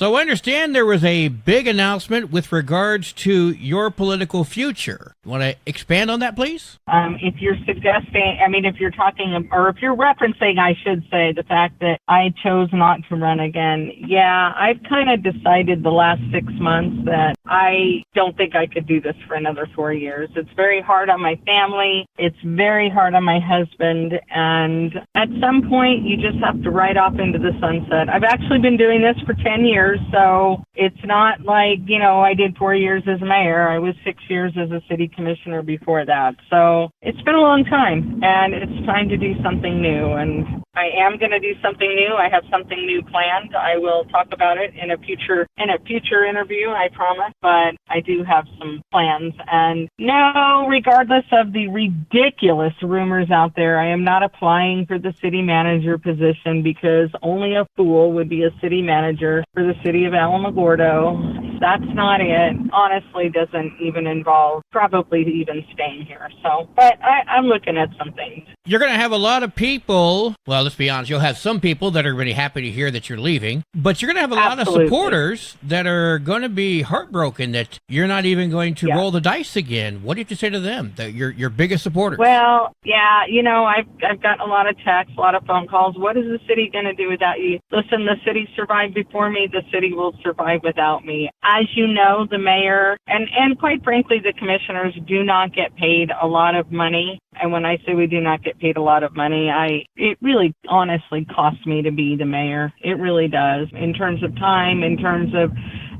So I understand there was a big announcement with regards to your political future. Want to expand on that, please? If you're suggesting, if you're talking, or if you're referencing, I should say, the fact that I chose not to run again. Yeah, I've kind of decided the last 6 months that I don't think I could do this for another 4 years. It's very hard on my family. It's very hard on my husband. And at some point, you just have to ride off into the sunset. I've actually been doing this for 10 years, so it's not like, I did 4 years as mayor. I was 6 years as a city commissioner before that. So it's been a long time, and it's time to do something new. And I am going to do something new. I have something new planned. I will talk about it in a future interview, I promise. But I do have some plans. And no, regardless of the ridiculous rumors out there, I am not applying for the city manager position because only a fool would be a city manager for the city of Alamogordo. That's not it. Honestly, doesn't even involve probably even staying here. So, but I'm looking at some things. You're going to have a lot of people, well, let's be honest, you'll have some people that are really happy to hear that you're leaving, but you're going to have a lot of supporters that are going to be heartbroken that you're not even going to roll the dice again. What do you have to say to them, your biggest supporters? Well, yeah, I've gotten a lot of texts, a lot of phone calls. What is the city going to do without you? Listen, the city survived before me. The city will survive without me. As you know, the mayor and quite frankly, the commissioners do not get paid a lot of money. And when I say we do not get paid a lot of money, it really honestly costs me to be the mayor. It really does. In terms of time, in terms of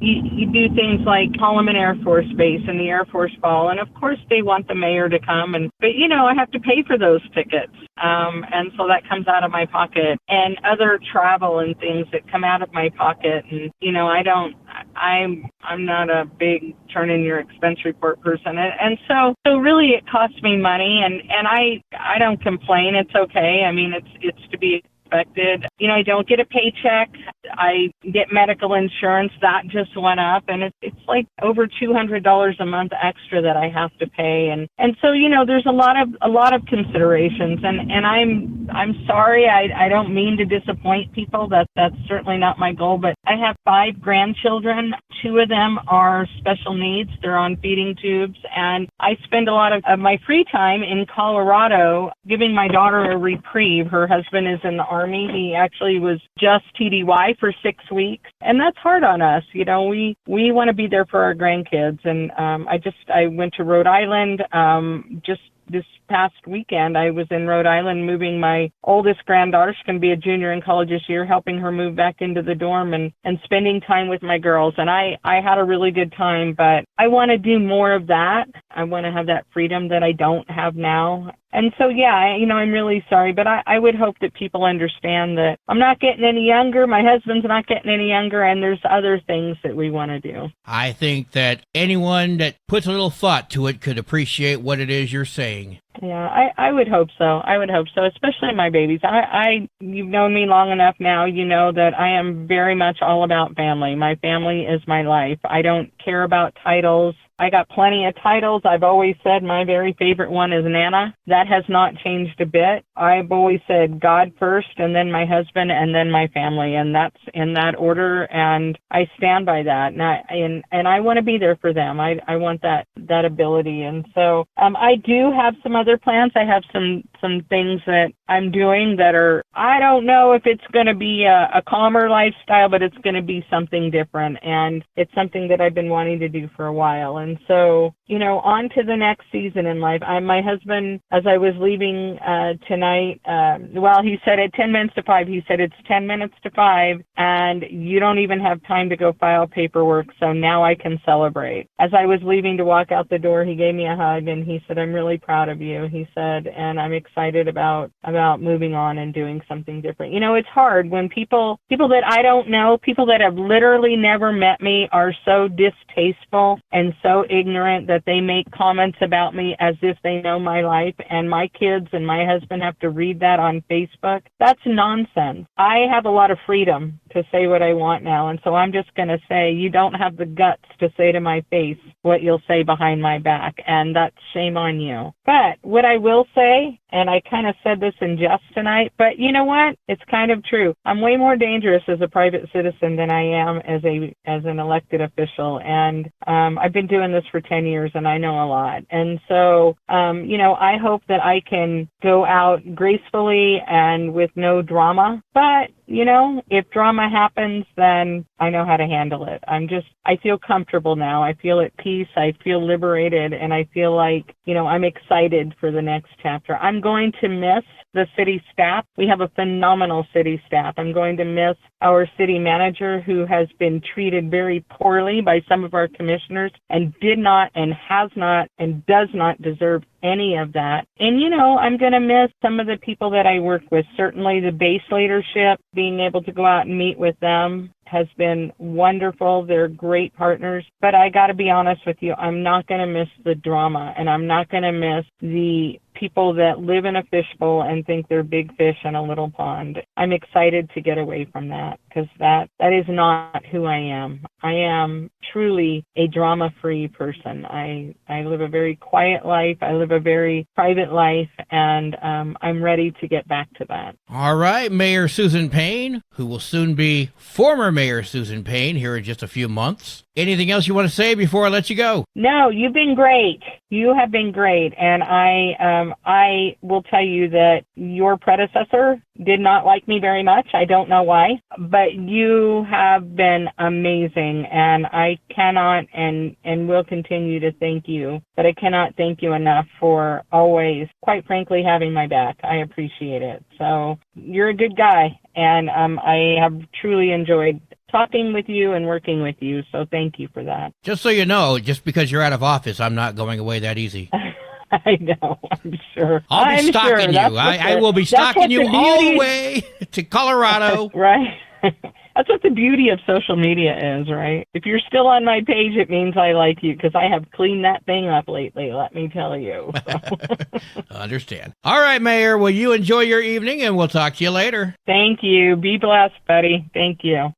you do things like Holloman Air Force Base and the Air Force Ball, and of course they want the mayor to come, but I have to pay for those tickets, and so that comes out of my pocket, and other travel and things that come out of my pocket, and I'm not a big turn in your expense report person, and so really it costs me money, and I don't complain. It's okay. It's to be expected. I don't get a paycheck. I get medical insurance. That just went up, and it's like over $200 a month extra that I have to pay. And so, there's a lot of considerations, and I'm sorry. I don't mean to disappoint people. That's certainly not my goal, but I have 5 grandchildren. 2 of them are special needs. They're on feeding tubes, and I spend a lot of my free time in Colorado giving my daughter a reprieve. Her husband is in the Army. He actually was just TDY for 6 weeks, and that's hard on us. We want to be there for our grandkids, and I went to Rhode Island just this past weekend. I was in Rhode Island moving my oldest granddaughter. She's going to be a junior in college this year, helping her move back into the dorm and spending time with my girls. And I had a really good time, but I want to do more of that. I want to have that freedom that I don't have now. And so, yeah, I'm really sorry, but I would hope that people understand that I'm not getting any younger. My husband's not getting any younger, and there's other things that we want to do. I think that anyone that puts a little thought to it could appreciate what it is you're saying. Yeah, I would hope so. I would hope so, especially my babies. You've known me long enough now. You know that I am very much all about family. My family is my life. I don't care about titles. I got plenty of titles. I've always said my very favorite one is Nana. That has not changed a bit. I've always said God first, and then my husband, and then my family, and that's in that order, and I stand by that. And I want to be there for them. I want that ability. And so I do have some other plans. I have some things that I'm doing that are, I don't know if it's going to be a calmer lifestyle, but it's going to be something different, and it's something that I've been wanting to do for a while. And so, on to the next season in life. My husband, as I was leaving tonight, he said at 10 minutes to 5, he said, it's 10 minutes to 5, and you don't even have time to go file paperwork, so now I can celebrate. As I was leaving to walk out the door, he gave me a hug, and he said, I'm really proud of you, he said, and I'm excited about moving on and doing something different. It's hard when people that I don't know, people that have literally never met me, are so distasteful and so ignorant that they make comments about me as if they know my life, and my kids and my husband have to read that on Facebook. That's nonsense. I have a lot of freedom to say what I want now, and so I'm just going to say, you don't have the guts to say to my face what you'll say behind my back, and that's shame on you. But what I will say, And I kind of said this in jest tonight, but you know what? It's kind of true. I'm way more dangerous as a private citizen than I am as an elected official. And I've been doing this for 10 years, and I know a lot. And so, I hope that I can go out gracefully and with no drama. But, if drama happens, then I know how to handle it. I feel comfortable now. I feel at peace. I feel liberated. And I feel like, I'm excited for the next chapter. I'm going to miss the city staff. We have a phenomenal city staff. I'm going to miss our city manager, who has been treated very poorly by some of our commissioners and did not and has not and does not deserve any of that. And, I'm going to miss some of the people that I work with. Certainly the base leadership, being able to go out and meet with them has been wonderful. They're great partners. But I got to be honest with you, I'm not going to miss the drama, and I'm not going to miss the people that live in a fishbowl and think they're big fish in a little pond. I'm excited to get away from that, because that is not who I am. I am truly a drama-free person. I live a very quiet life. I live a very private life, and I'm ready to get back to that. All right, Mayor Susan Payne, who will soon be former Mayor Susan Payne here in just a few months. Anything else you want to say before I let you go? No, you've been great. You have been great, and I will tell you that your predecessor did not like me very much. I don't know why, but you have been amazing, and I cannot and will continue to thank you. But I cannot thank you enough for always, quite frankly, having my back. I appreciate it. So you're a good guy, and I have truly enjoyed talking with you and working with you, so thank you for that. Just so you know, just because you're out of office, I'm not going away that easy. I know, I'm sure. I'll be stalking you. I will be stalking you all the way to Colorado. Right. That's what the beauty of social media is, right? If you're still on my page, it means I like you, because I have cleaned that thing up lately, let me tell you. So. Understand. All right, Mayor. Well, you enjoy your evening, and we'll talk to you later. Thank you. Be blessed, buddy. Thank you.